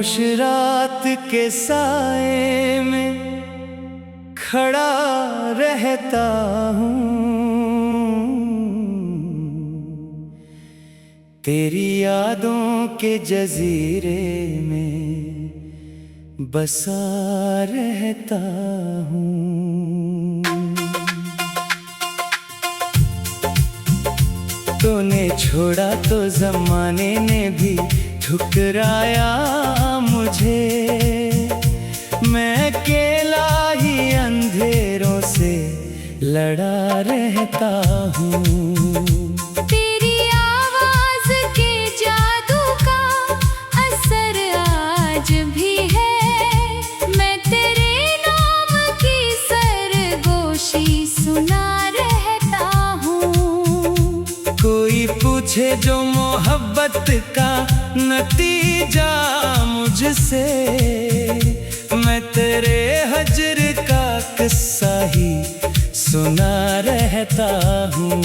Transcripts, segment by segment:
खामोश रात के साए में खड़ा रहता हूँ, तेरी यादों के जजीरे में बसा रहता हूँ। तूने छोड़ा तो जमाने ने भी ठुकराया मुझे, मैं अकेला ही अंधेरों से लड़ा रहता हूँ। तेरी आवाज के जादू का असर आज भी है, मैं तेरे नाम की सरगोशी सुना रहता हूँ। कोई पूछे जो मोहब्बत का नतीजा मुझसे, मैं तेरे हजर का किस्सा ही सुना रहता हूँ।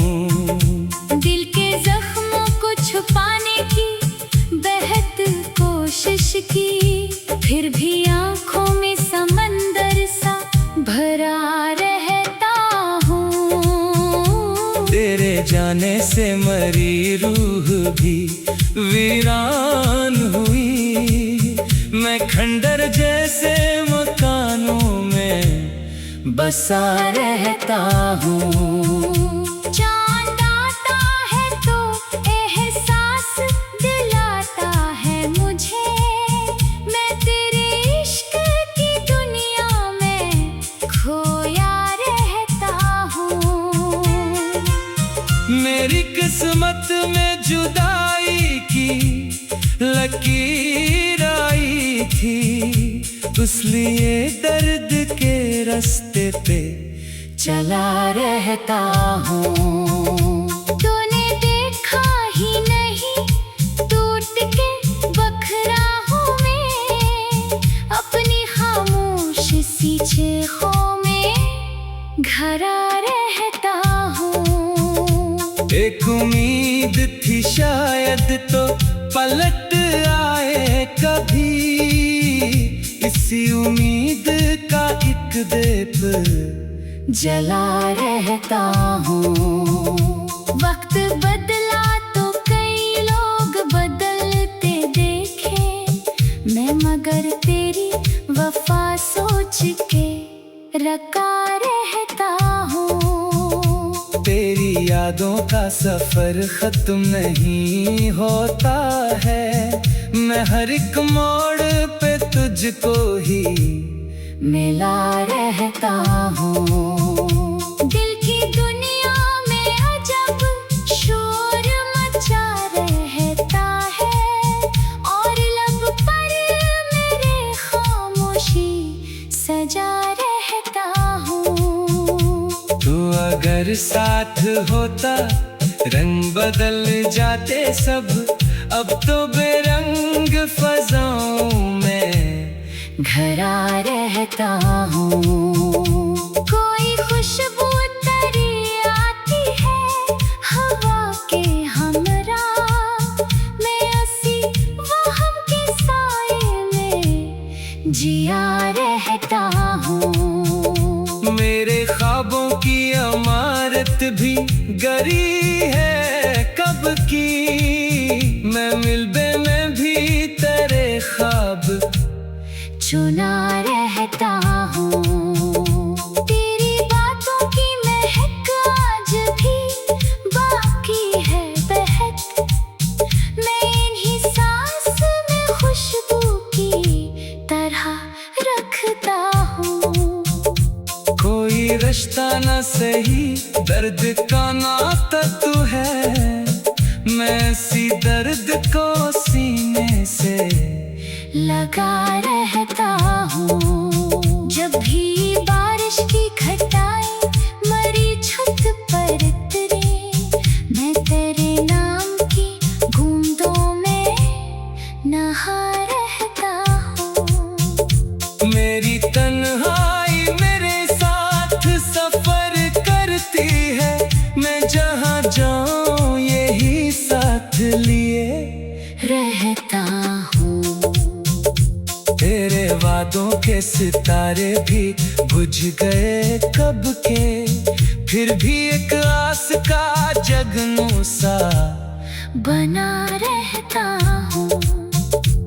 दिल के जख्मों को छुपाने की बेहद कोशिश की, फिर भी आँखों में समंदर सा भरा रहता हूँ। तेरे जाने से मरी रूह भी वीरान हुई, मैं खंडर जैसे मकानों में बसा रहता हूँ। चाँद आता है तो एहसास दिलाता है मुझे, मैं तेरे इश्क की दुनिया में खोया रहता हूँ। मेरी किस्मत में जुदाई की लकीर आई थी, इसलिए दर्द के रास्ते पे चला रहता हूँ। तूने देखा ही नहीं टूट के बखरा हूँ मैं, अपनी खामोश सी चीखों में घरा रहता हूँ। एक उम्मीद थी शायद तो पलट आए कभी, इसी उम्मीद का एक दीप जला रहता हूँ। वक्त बदला तो कई लोग बदलते देखे, मैं मगर तेरी वफा सोच के रखा रहता हूँ। तेरी यादों का सफर खत्म नहीं होता है, मैं हर एक मोड़ पे तुझको ही मिला रहता हूँ। दिल की दुनिया में अजब शोर मचा रहता है, और लब पर मेरे खामोशी सजा रहता हूँ। तू अगर साथ होता रंग बदल जाते सब, अब तो बेरंग फज़ाओं में घरा रहता हूँ। कोई खुशबू तरी आती है हवा के हमरा, मैं उसी वहम के साए में जिया रहता हूँ। मेरे ख्वाबों की इमारत भी गरी है कब की, मैं मिलबे में भी तेरे ख्वाब चुना रहता हूँ। तेरी बातों की महक आज भी बाकी है बहक, मैं इन्हीं सांस में खुशबू की तरह रखता हूँ। कोई रिश्ता न सही दर्द का नाता तू है, मैं इसी दर्द को सीने से लगा रहता हूँ। जब भी बारिश की घटाएं मरी छत पर उतरे, मैं तेरे नाम की बूंदों में नहा रहता हूँ। मेरी तन्हाई मेरे साथ सफर करती है, मैं जहाँ जाऊँ यही साथ लिए रहता हूँ। यादों के सितारे भी बुझ गए कब के, फिर भी एक आस का जगनू सा बना रहता हूँ।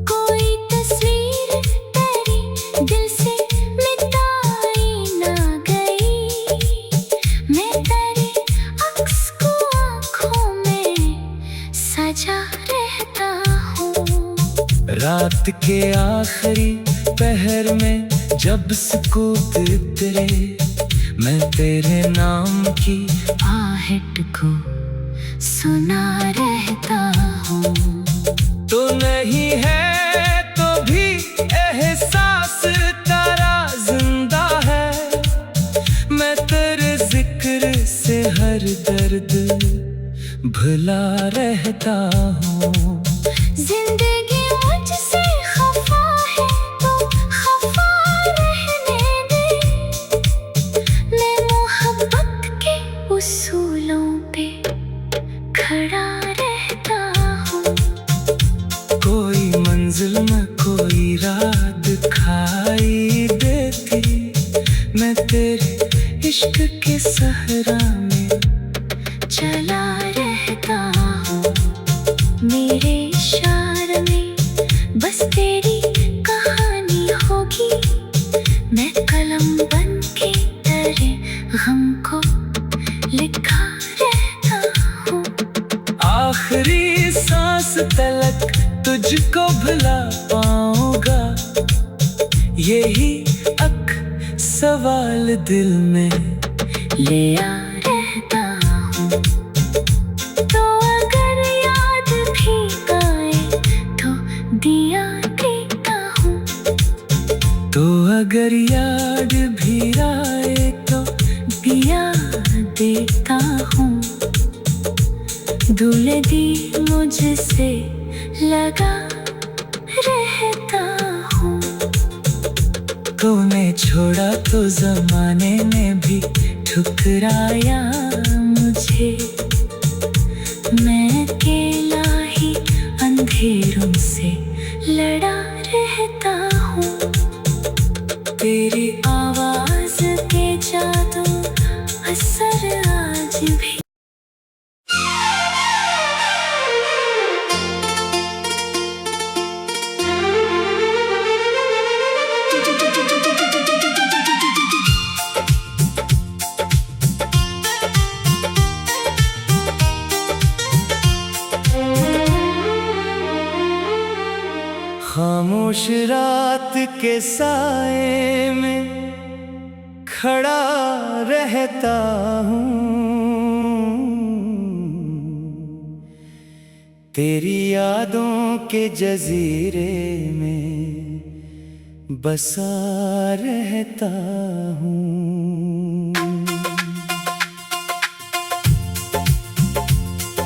कोई तस्वीर तेरी दिल से मिटाई ना गई, मैं तेरे अक्स को आँखों में सजा रहता हूँ। रात के आखिरी पहर में जब सुकूत उतरे, मैं तेरे नाम की आहट को सुना रहता हूँ। तो नहीं है तो भी एहसास तेरा जिंदा है, मैं तेरे जिक्र से हर दर्द भुला रहता हूँ। जिंदगी मुझसे खफा है तो खफा रहने दे, मैं मोहब्बत के उसूलों पे खड़ा रहता हूँ। कोई मंजिल में कोई राह दिखाई देती, मैं तेरे इश्क के सहरा में चला रहता हूँ। मेरे इशारे में बस तेरी कहानी होगी, मैं कलम बन के तेरे गम को लिखा रहता हूँ। आखिरी सांस तलक तुझको भुला पाऊंगा, यही अक सवाल दिल में ले आ रहता हूँ। तो अगर याद भी आए तो दिया देता हूँ। तो अगर याद भी आए तो दिया देता हूँ। दूल्हे दी मुझसे लगा रहता हूँ। तूने छोड़ा तो जमाने ने भी ठुकराया मुझे, मैं अकेला ही अंधेरों से लड़ा रहता हूँ। तेरी आवाज के जादू असर आज भी खामोश रात के साए में खड़ा रहता हूँ। तेरी यादों के जजीरे में बसा रहता हूँ।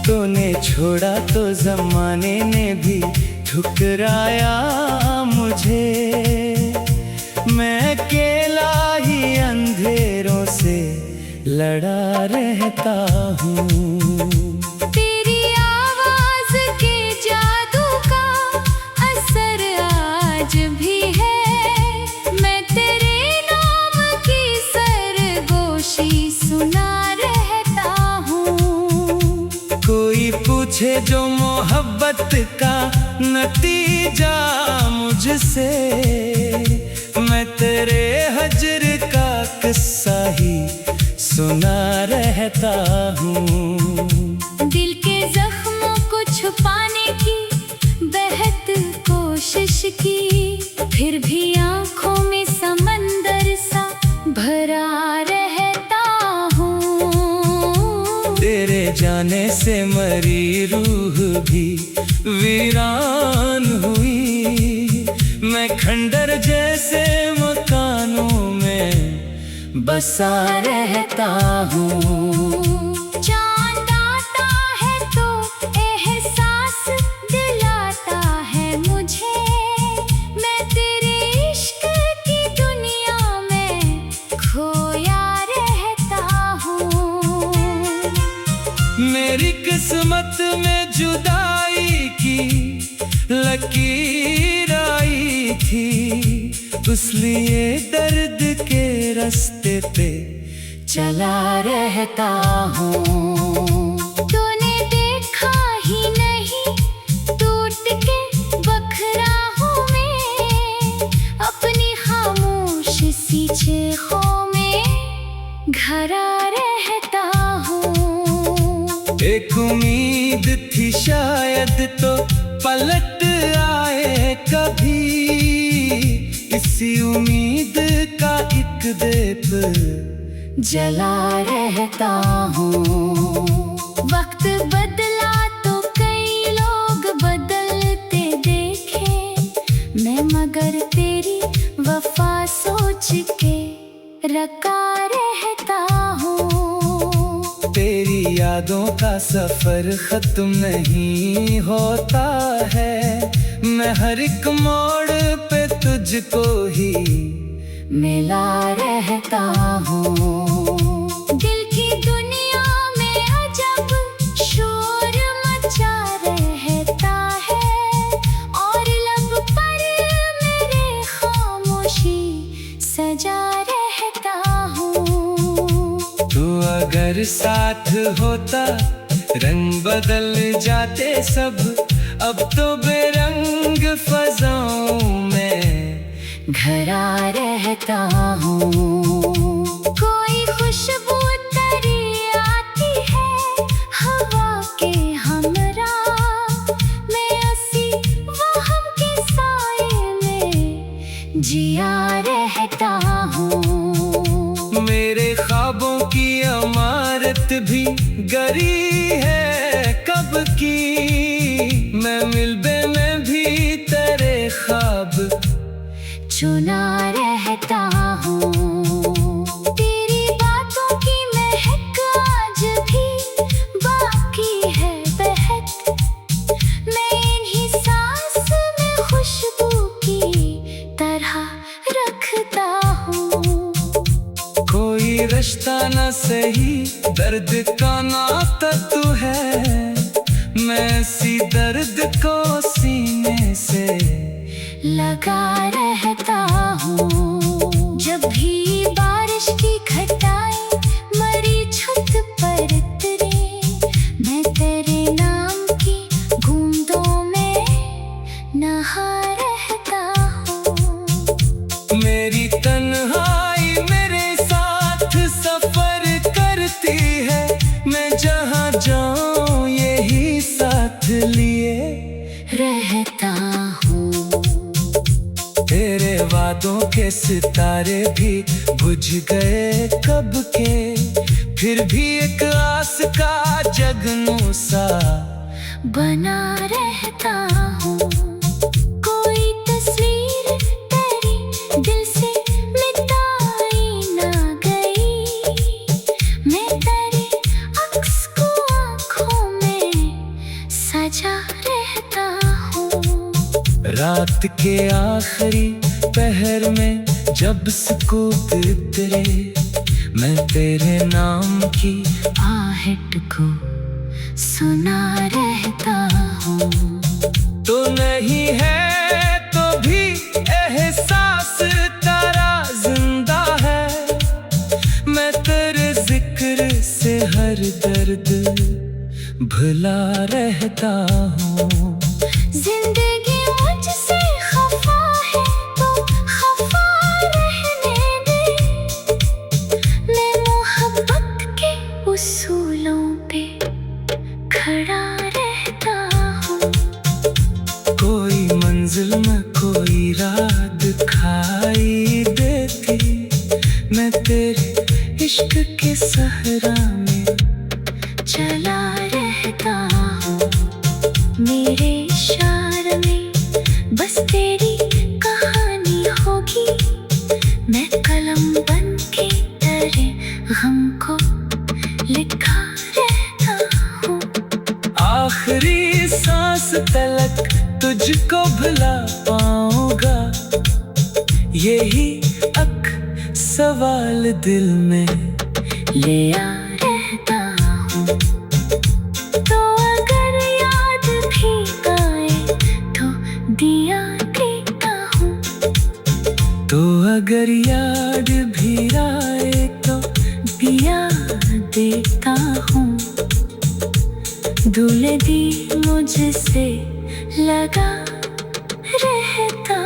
तूने छोड़ा तो जमाने ने भी ठुकराया मुझे, मैं अकेला ही अंधेरों से लड़ा रहता हूँ। तेरी आवाज के जादू का असर आज भी है, मैं तेरे नाम की सरगोशी सुना रहता हूँ। कोई पूछे जो मोहब्बत का नतीजा मुझसे, मैं तेरे हजर का किस्सा ही सुना रहता हूँ। दिल के जख्मों को छुपाने की बेहद कोशिश की, फिर भी आँखों में समंदर सा भरा रहता हूँ। तेरे जाने से मरी रूह भी वीरान हुई, मैं खंडर जैसे मकानों में बसा रहता हूँ। चाँद आता है तो एहसास दिलाता है मुझे, मैं तेरे इश्क की दुनिया में खोया रहता हूँ। मेरी किस्मत में जुदाई की लकीर आई थी, इसलिए दर्द के रास्ते पे चला रहता हूँ। तूने देखा ही नहीं, टूट के बखरा हूँ मैं, अपनी खामोश सी चीखों में घरा रहता हूँ। एक उम्मीद थी शायद तो पलट आए कभी, इसी उम्मीद का एक दीप जला रहता हूँ। वक्त बदला तो कई लोग बदलते देखे, मैं मगर तेरी वफा सोच के रखा रहता हूँ। तेरी यादों का सफर खत्म नहीं होता है, मैं हर एक मोड़ पे तुझको ही मिला रहता हूँ। दिल की दुनिया में अजब शोर मचा रहता है, और लब पर मेरे खामोशी सजा रहता हूँ। तू अगर साथ होता रंग बदल जाते सब, अब तो बेरंग फजाओं में घरा रहता हूँ। कोई खुशबू तेरी आती है हवा के हमरा, मैं उसी वहम के साए में जिया रहता हूँ। मेरे ख्वाबों की इमारत भी गरी है कब की, मैं मिलबे में भी तेरे ख्वाब चुना रहता हूँ। तेरी बातों की महक आज भी बाकी है बहक, मैं इन्हीं सांस में खुशबू की तरह रखता हूँ। कोई रिश्ता न सही दर्द का नाता तू है, मैं इसी दर्द को सीने से लगा रहता हूँ। जब भी बारिश की घटाएं मरी छत पर उतरे, मैं तेरे नाम की बूंदों में नहा रहता हूँ। मेरी तन्हाई मेरे साथ सफर करती है, मैं जहाँ जाऊँ यही साथ लिए रहता हूँ। तेरे वादों के सितारे भी बुझ गए कब के, फिर भी एक आस का जगनू सा बना रहता हूँ। कोई तस्वीर तेरी दिल से मिटाई ना गई, मैं तेरे अक्स को आँखों में सजा रहता हूँ। रात के आखिरी पहर में जब सुकूत उतरे, मैं तेरे नाम की आहट को सुना रहता हूँ। तो नहीं है तो भी एहसास तेरा जिंदा है, मैं तेरे जिक्र से हर दर्द भुला रहता हूँ। जिंदगी मुझसे खफा है तो खफा रहने दे, मैं मोहब्बत के उसूलों पे खड़ा रहता हूँ। कोई मंजिल में कोई राह दिखाई देती, मैं तेरे इश्क के सहरा में चला रहता हूँ। मेरे इशारे में बस तेरी कहानी होगी, मैं कलम बन के तेरे गम को लिखा रहता हूँ। आखिरी सांस तलक तुझको भुला पाऊंगा, यही अक सवाल दिल में ले आ रहता हूँ। तो अगर याद भी आए तो दिया देता हूँ। तो अगर याद भी आए तो पिया देता हूँ। दूल्हे दी मुझसे लगा रहता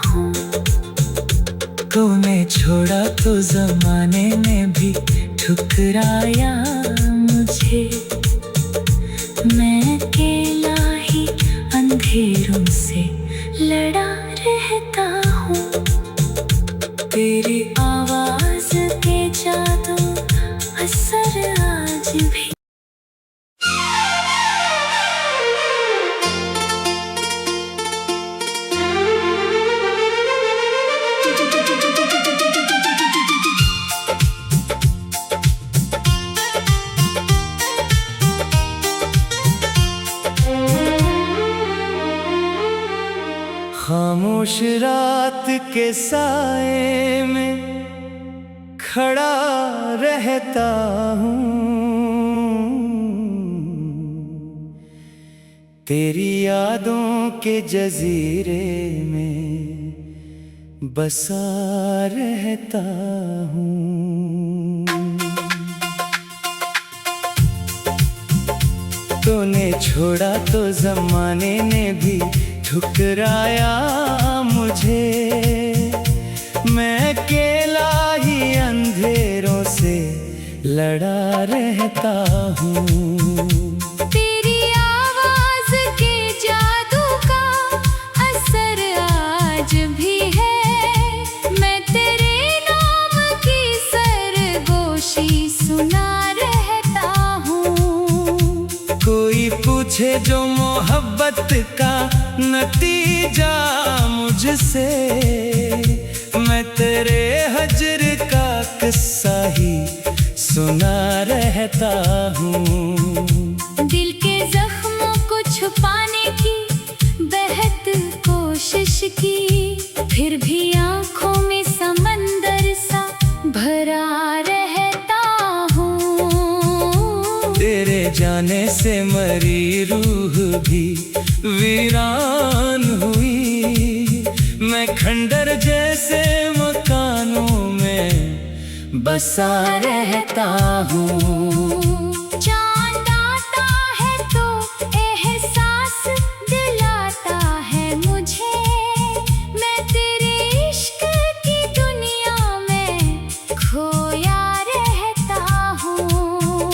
हूँ। तूने छोड़ा तो जमाने ने भी ठुकराया मुझे। मैं अकेला ही अंधेरों से लड़ा रहता हूँ। तेरी आवाज के जादू असर आज भी। खामोश रात के साए में खड़ा रहता हूँ। तेरी यादों के जजीरे में बसा रहता हूँ। तूने छोड़ा तो जमाने ने भी ठुकराया मुझे। मैं अकेला ही अंधेरों से लड़ा रहता हूँ। तेरी आवाज के जादू का असर आज भी है। मैं तेरे नाम की सरगोशी सुना रहता हूँ। कोई पूछे जो मोहब्बत का नतीजा मुझसे, मैं तेरे हजर का किस्सा ही सुना रहता हूँ। दिल के जख्मों को छुपाने की बेहद कोशिश की, फिर भी आंखों में समंदर सा भरा रहता हूँ। तेरे जाने से मरी रूह भी वीरान हुई। मैं खंडर जैसे मकानों में बसा रहता हूँ। चांद आता है तो एहसास दिलाता है मुझे। मैं तेरे इश्क की दुनिया में खोया रहता हूँ।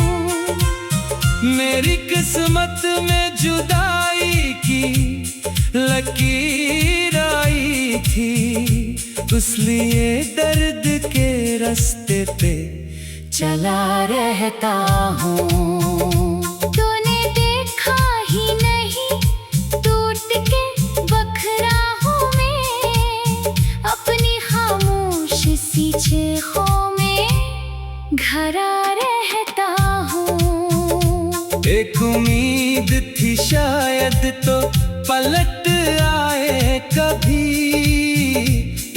मेरी किस्मत में जुदाई की लकीर आई थी, इसलिए दर्द के रास्ते पे चला रहता हूँ। तूने देखा ही नहीं टूट के बखरा हूँ मैं। अपनी खामोश सी चीखों में घरा रहता हूँ। एक उम्मीद थी शायद तो पलट आए कभी।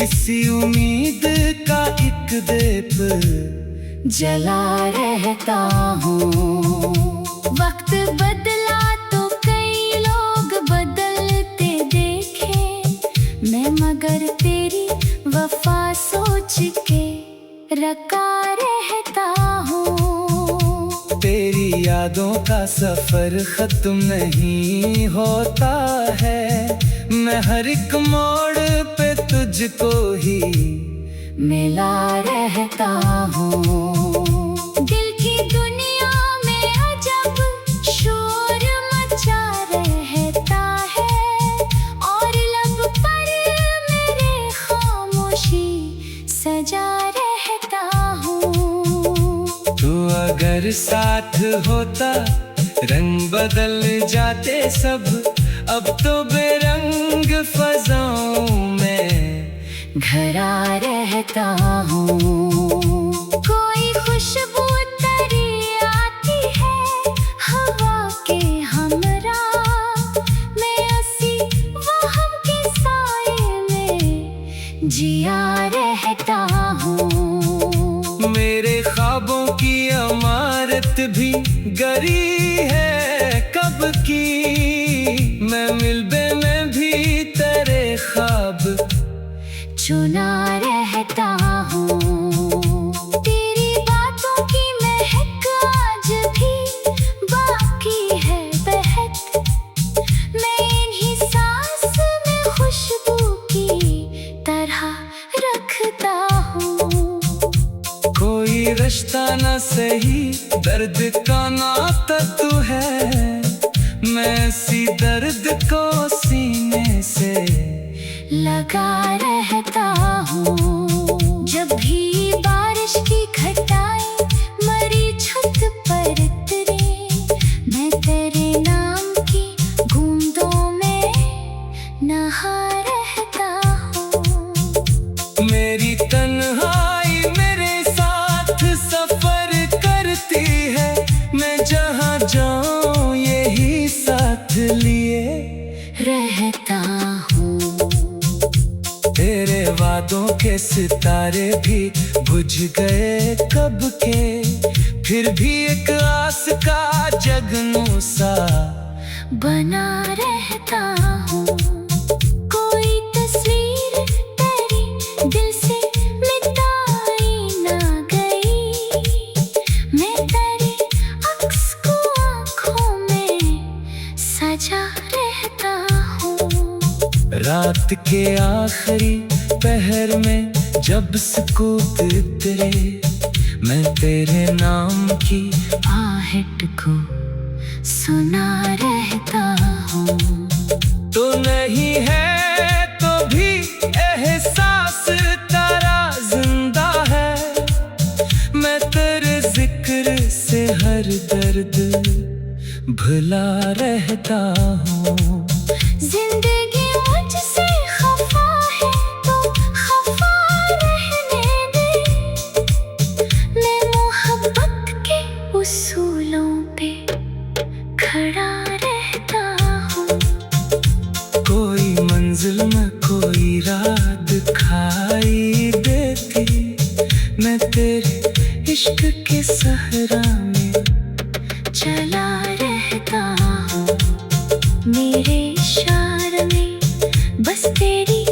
इसी उम्मीद का एक दीप जला रहता हूँ। वक्त बदला तो कई लोग बदलते देखे मैं, मगर तेरी वफा सोच के रखा रहता हूँ। तेरी यादों का सफर खत्म नहीं होता है। मैं हर एक मोड़ पे तुझको ही मिला रहता हूँ। दिल की दुनिया में अजब शोर मचा रहता है, और लब पर मेरे खामोशी सजा रहता हूँ। तू अगर साथ होता रंग बदल जाते सब। अब तो बेरंग फजाओं में घरा रहता हूँ। कोई खुशबू तरी आती है हवा के हमरा। मैं ऐसी वहम के साए में जिया रहता हूँ। मेरे ख्वाबों की इमारत भी गरी है कब की। मैं मिलबे में भी तेरे ख्वाब चुना रहता दर्द का नाता तू है, मैं इसी दर्द को सीने से लगा रहता हूँ। जब भी बारिश की घटाएं मरी छत पर उतरे, मैं तेरे नाम की बूंदों में नहा रहता हूँ। मेरी तन्हाई मेरे साथ सफर करती है, मैं जहाँ जाऊँ यही साथ लिए रहता हूँ। तेरे वादों के सितारे भी बुझ गए कब के, फिर भी एक आस का जगनू सा बना रहता हूँ। कोई तस्वीर तेरी दिल से मिटाई ना गई, मैं तेरे अक्स को आँखों में सजा रहता हूँ। रात के आखिरी पहर में जब सुकूत उतरे, मैं तेरे नाम की आहट को सुना रहता हूँ। तो नहीं है तो भी एहसास तारा जिंदा है, मैं तेरे जिक्र से हर दर्द भुला रहता हूँ। जिंदगी मुझसे खफा है तो खफा रहने दे, मैं मोहब्बत के उसूलों पे खड़ा रहता हूँ। कोई मंजिल में कोई राह दिखाई देती, मैं तेरे इश्क के सहरा में चला रहता हूँ। मेरे इशारे में बस तेरी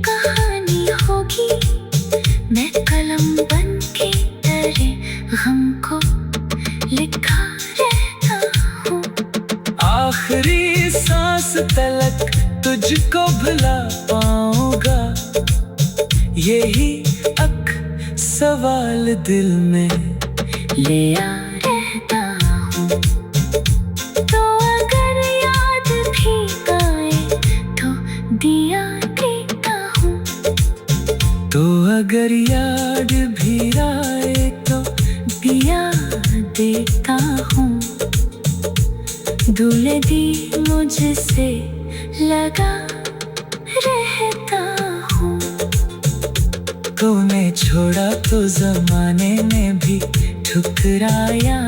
कहानी होगी, मैं कलम बन के तेरे गम को लिखा रहता हूँ। आखिरी सांस तलक तुझको भुला पाऊंगा, यही अक सवाल दिल में ले आ रहता हूँ। तो अगर याद भी आए तो दिया देता हूँ। तो अगर याद भी आए तो दिया देता हूँ। दूल्हे दी मुझसे लगा रहता हूँ। तूने छोड़ा तो जमाने ने भी ठुकराया